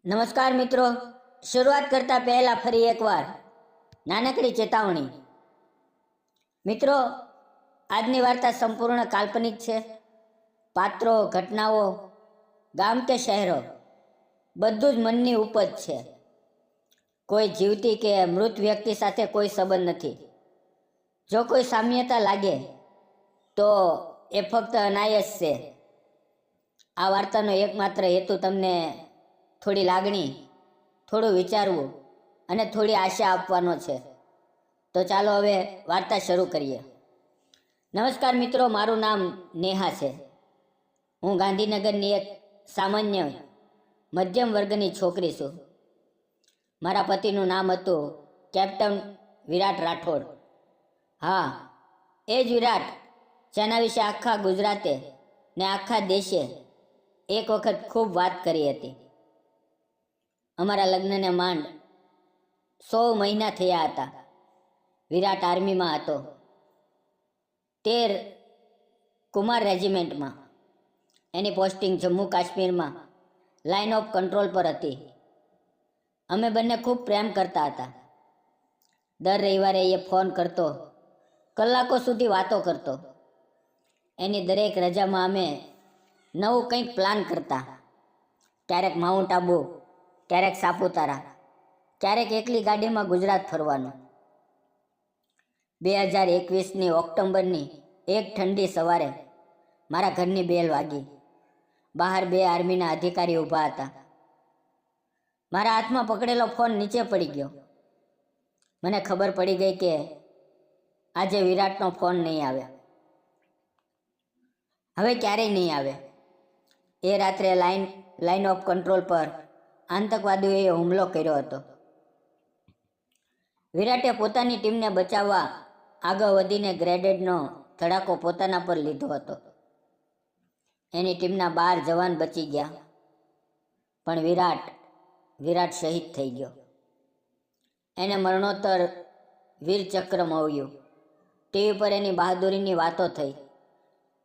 નમસ્કાર મિત્રો, શરૂઆત કરતા પહેલા ફરી એકવાર નાનકડી ચેતવણી. મિત્રો, આજની વાર્તા સંપૂર્ણ કાલ્પનિક છે. પાત્રો, ઘટનાઓ, ગામ કે શહેરો બધું જ મનની ઉપજ છે. કોઈ જીવતી કે મૃત વ્યક્તિ સાથે કોઈ સંબંધ નથી. જો કોઈ સામ્યતા લાગે તો એ ફક્ત અનાયસ છે. આ વાર્તાનો એકમાત્ર હેતુ તમને થોડી લાગણી, થોડું વિચારવું અને થોડી આશા આપવાનો છે. તો ચાલો હવે વાર્તા શરૂ કરીએ. નમસ્કાર મિત્રો, મારું નામ નેહા છે. હું ગાંધીનગરની એક સામાન્ય મધ્યમ વર્ગની છોકરી છું. મારા પતિનું નામ હતું કેપ્ટન વિરાટ રાઠોડ. હા, એ જ વિરાટ જેના વિશે આખા ગુજરાતે ને આખા દેશે એક વખત ખૂબ વાત કરી હતી. અમારા લગ્નને માંડ 100 મહિના થયા હતા. વિરાટ આર્મીમાં હતો, 13 કુમાર રેજિમેન્ટમાં. એની પોસ્ટિંગ જમ્મુ કાશ્મીરમાં લાઇન ઓફ કંટ્રોલ પર હતી. અમે બંને ખૂબ પ્રેમ કરતા હતા. દર રવિવારે એ ફોન કરતો, કલાકો સુધી વાતો કરતો. એની દરેક રજામાં અમે નવું કંઈક પ્લાન કરતા. ક્યારેક માઉન્ટ આબુ, ક્યારેક સાપુતારા, ક્યારેક એકલી ગાડીમાં ગુજરાત ફરવાનું. 2021ની ઓક્ટોબરની એક ઠંડી સવારે મારા ઘરની બેલ વાગી. બહાર 2 આર્મીના અધિકારી ઊભા હતા. મારા હાથમાં પકડેલો ફોન નીચે પડી ગયો. મને ખબર પડી ગઈ કે આજે વિરાટનો ફોન નહીં આવે, હવે ક્યારેય નહીં આવે. એ રાત્રે લાઇન ઓફ કંટ્રોલ પર આતંકવાદીઓએ હુમલો કર્યો હતો. વિરાટે પોતાની ટીમને બચાવવા આગળ વધીને ગ્રેનેડનો ધડાકો પોતાના પર લીધો હતો. એની ટીમના 12 જવાન બચી ગયા, પણ વિરાટ શહીદ થઈ ગયો. એને મરણોત્તર વીરચક્ર મળ્યું. ટીવી પર એની બહાદુરીની વાતો થઈ,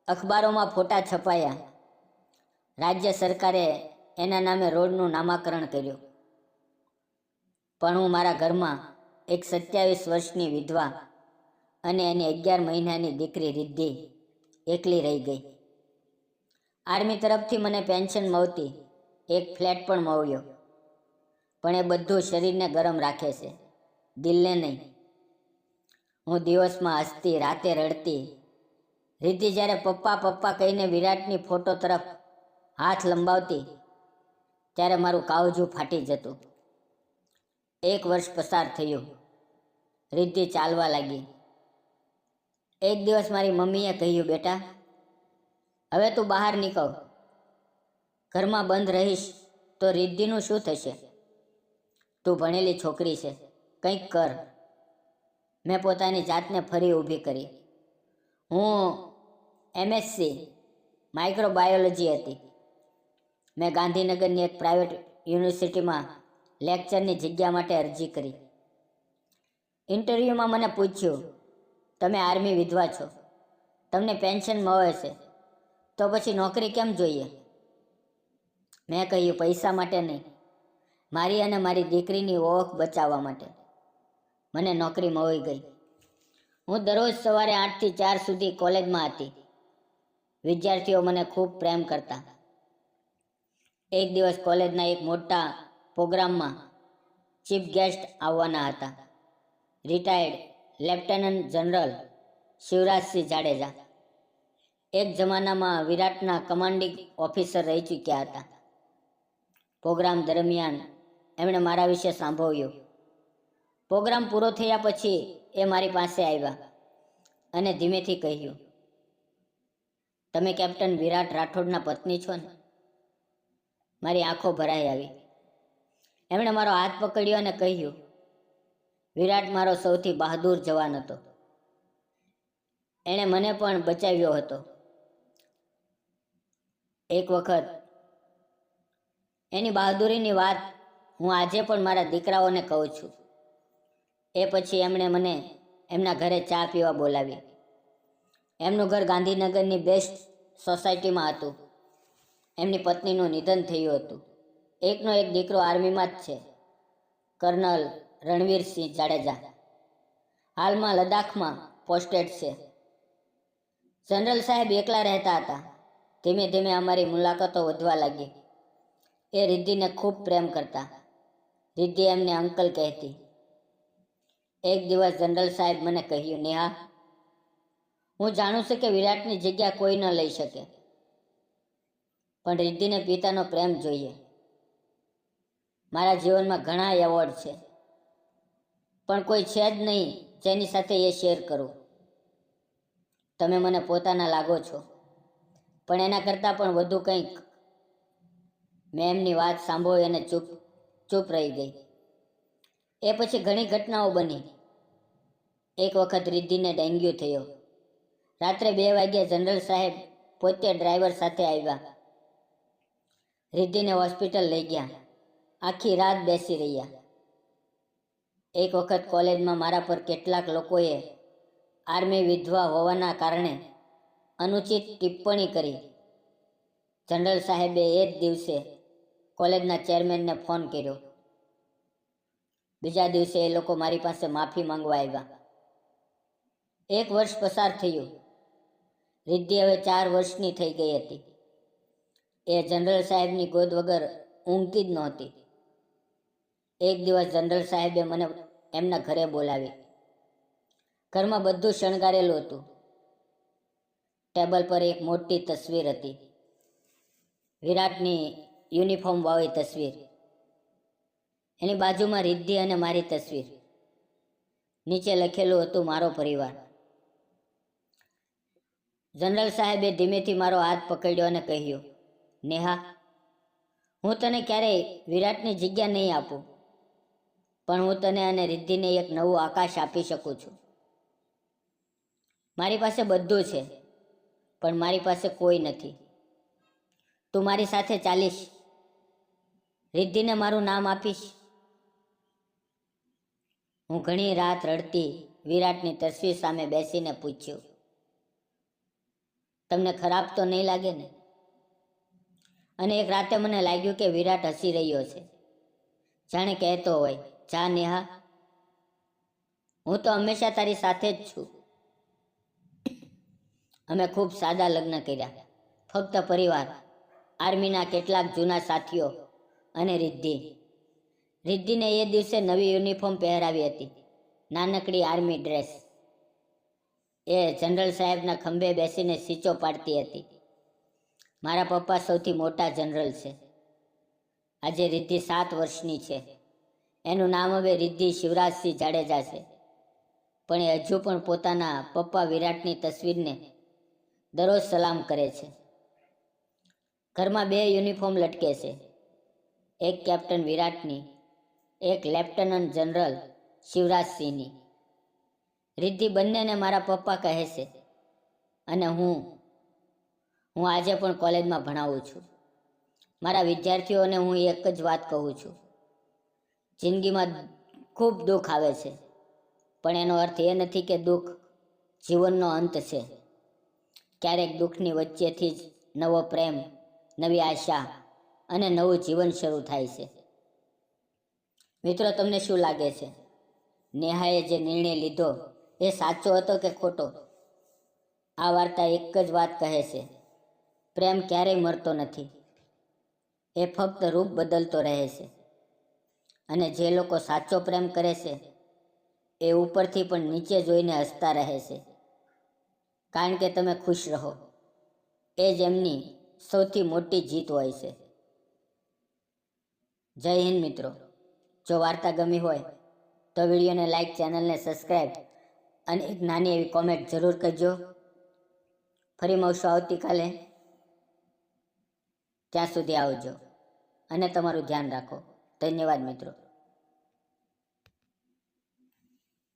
અખબારોમાં ફોટા છપાયા. રાજ્ય સરકારે એના નામે રોડનું નામાકરણ કર્યું. પણ હું મારા ઘરમાં એક 27 વર્ષની વિધવા અને એની 11 મહિનાની દીકરી રિદ્ધિ એકલી રહી ગઈ. આર્મી તરફથી મને પેન્શન મળતી, એક ફ્લેટ પણ મળ્યો, પણ એ બધું શરીરને ગરમ રાખે છે, દિલને નહીં. હું દિવસમાં હસતી, રાતે રડતી. રિદ્ધિ જ્યારે પપ્પા પપ્પા કહીને વિરાટની ફોટો તરફ હાથ લંબાવતી ત્યારે મારું કાવજું ફાટી જતું. 1 વર્ષ પસાર થયું. રિદ્ધિ ચાલવા લાગી. એક દિવસ મારી મમ્મીએ કહ્યું, બેટા, હવે તું બહાર નીકળ. ઘરમાં બંધ રહીશ તો રિદ્ધિનું શું થશે? તું ભણેલી છોકરી છે, કંઈક કર. મેં પોતાની જાતને ફરી ઊભી કરી. હું MSc માઇક્રોબાયોલોજી હતી. મેં ગાંધીનગરની એક પ્રાઇવેટ યુનિવર્સિટીમાં લેક્ચરની જગ્યા માટે અરજી કરી. ઇન્ટરવ્યૂમાં મને પૂછ્યું, તમે આર્મી વિધવા છો, તમને પેન્શન મળે છે, તો પછી નોકરી કેમ જોઈએ? મેં કહ્યું, પૈસા માટે નહીં, મારી અને મારી દીકરીની ઓળખ બચાવવા માટે. મને નોકરી મળી ગઈ. હું દરરોજ સવારે 8 થી 4 સુધી કોલેજમાં હતી. વિદ્યાર્થીઓ મને ખૂબ પ્રેમ કરતા. એક દિવસ કોલેજના એક મોટા પ્રોગ્રામમાં ચીફ ગેસ્ટ આવવાના હતા. Retired lieutenant general Shivrajsinh Jadeja. એક જમાનામાં વિરાટના કમાન્ડિંગ ઓફિસર રહી ચૂક્યા હતા. પ્રોગ્રામ દરમિયાન એમણે મારા વિશે સાંભળ્યું. પ્રોગ્રામ પૂરો થયા પછી એ મારી પાસે આવ્યા અને ધીમેથી કહ્યું, તમે કેપ્ટન વિરાટ રાઠોડના પત્ની છો ને? મારી આંખો ભરાઈ આવી. એમણે મારો હાથ પકડ્યો અને કહ્યું, વિરાટ મારો સૌથી બહાદુર જવાન હતો. એણે મને પણ બચાવ્યો હતો. એક વખત એની બહાદુરીની વાત હું આજે પણ મારા દીકરાઓને કહું છું. એ પછી એમણે મને એમના ઘરે ચા પીવા બોલાવી. એમનું ઘર ગાંધીનગરની બેસ્ટ સોસાયટીમાં હતું. એમની પત્નીનું નિધન થયું હતું. એકનો એક દીકરો આર્મીમાં જ છે, કર્નલ રણવીરસિંહ જાડેજા. હાલમાં લદ્દાખમાં પોસ્ટેડ છે. જનરલ સાહેબ એકલા રહેતા હતા. ધીમે ધીમે અમારી મુલાકાતો વધવા લાગી. એ રિદ્ધિને ખૂબ પ્રેમ કરતા. રિદ્ધિ એમને અંકલ કહેતી. એક દિવસ જનરલ સાહેબ મને કહ્યું, નેહા, હું જાણું છું કે વિરાટની જગ્યા કોઈ ન લઈ શકે, પણ રિદ્ધિને પિતાનો પ્રેમ જોઈએ. મારા જીવનમાં ઘણા એવોર્ડ છે, પણ કોઈ છે જ નહીં જેની સાથે એ શેર કરું. તમે મને પોતાના લાગો છો, પણ એના કરતાં પણ વધુ કંઈક. મેં એમની વાત સાંભળી અને ચૂપ રહી ગઈ. એ પછી ઘણી ઘટનાઓ બની. એક વખત રિદ્ધિને ડેન્ગ્યુ થયો. રાત્રે 2 વાગ્યે જનરલ સાહેબ પોતે ડ્રાઈવર સાથે આવ્યા. રિદ્ધિને હોસ્પિટલ લઈ ગયા. આખી રાત બેસી રહ્યા. એક વખત કોલેજમાં મારા પર કેટલાક લોકોએ આર્મી વિધવા હોવાના કારણે અનુચિત ટિપ્પણી કરી. જનરલ સાહેબે એ જ દિવસે કોલેજના ચેરમેનને ફોન કર્યો. બીજા દિવસે એ લોકો મારી પાસે માફી માંગવા આવ્યા. 1 વર્ષ પસાર થયું. રિદ્ધિ હવે 4 વર્ષની થઈ ગઈ હતી. એ જનરલ સાહેબની ગોદ વગર ઊંઘતી જ નહોતી. એક દિવસ જનરલ સાહેબે મને એમના ઘરે બોલાવી. ઘરમાં બધું શણગારેલું હતું. ટેબલ પર એક મોટી તસવીર હતી, વિરાટની યુનિફોર્મ વાળી તસવીર. એની બાજુમાં રિદ્ધિ અને મારી તસવીર. નીચે લખેલું હતું, મારો પરિવાર. જનરલ સાહેબે ધીમેથી મારો હાથ પકડ્યો અને કહ્યું, નેહા, હું તને ક્યારેય વિરાટની જગ્યા નહીં આપું, પણ હું તને અને રિદ્ધિને એક નવું આકાશ આપી શકું છું. મારી પાસે બધું છે, પણ મારી પાસે કોઈ નથી. તું મારી સાથે ચાલીશ, રિદ્ધિને મારું નામ આપીશ. હું ઘણી રાત રડતી વિરાટની તસવીર સામે બેસીને પૂછ્યું, તમને ખરાબ તો નહીં લાગે ને? અને એક રાતે મને લાગ્યું કે વિરાટ હસી રહ્યો છે, જાણે કહેતો હોય, જા નેહા, હું તો હંમેશા તારી સાથે જ છું. અમે ખૂબ સાદા લગ્ન કર્યા, ફક્ત પરિવાર, આર્મીના કેટલાક જૂના સાથીઓ અને રિદ્ધિ. રિદ્ધિને એ દિવસે નવી યુનિફોર્મ પહેરાવી હતી, નાનકડી આર્મી ડ્રેસ. એ જનરલ સાહેબના ખંભે બેસીને સીચો પાડતી હતી. મારા પપ્પા સૌથી મોટા જનરલ છે. આજે રિદ્ધિ 7 વર્ષની છે. એનું નામ હવે રિદ્ધિ શિવરાજસિંહ જાડેજા છે. પણ એ હજુ પણ પોતાના પપ્પા વિરાટની તસવીરને દરરોજ સલામ કરે છે. ઘરમાં 2 યુનિફોર્મ લટકે છે, એક કેપ્ટન વિરાટની, એક લેફ્ટનન્ટ જનરલ શિવરાજસિંહની. રિદ્ધિ બંનેને મારા પપ્પા કહે છે. અને હું આજે પણ કોલેજમાં ભણાવું છું. મારા વિદ્યાર્થીઓને હું એક જ વાત કહું છું, જિંદગીમાં ખૂબ દુઃખ આવે છે, પણ એનો અર્થ એ નથી કે દુઃખ જીવનનો અંત છે. ક્યારેક દુઃખની વચ્ચેથી જ નવો પ્રેમ, નવી આશા અને નવું જીવન શરૂ થાય છે. મિત્રો, તમને શું લાગે છે? નેહાએ જે નિર્ણય લીધો એ સાચો હતો કે ખોટો? આ વાર્તા એક જ વાત કહે છે, પ્રેમ ક્યારેય મરતો નથી. એ ફક્ત રૂપ બદલતો રહે છે. અને જે લોકો સાચો પ્રેમ કરે છે એ ઉપરથી પણ નીચે જોઈને હસતા રહે છે, કારણ કે તમે ખુશ રહો એ જ એમની સૌથી મોટી જીત હોય છે. જય હિન્દ મિત્રો. જો વાર્તા ગમી હોય તો વિડીયોને લાઈક, ચેનલને સબસ્ક્રાઈબ અને એક નાની એવી કોમેન્ટ જરૂર કરજો. ફરી મળશું આવતીકાલે. ત્યાં સુધી આવજો અને તમારું ધ્યાન રાખો. ધન્યવાદ મિત્રો.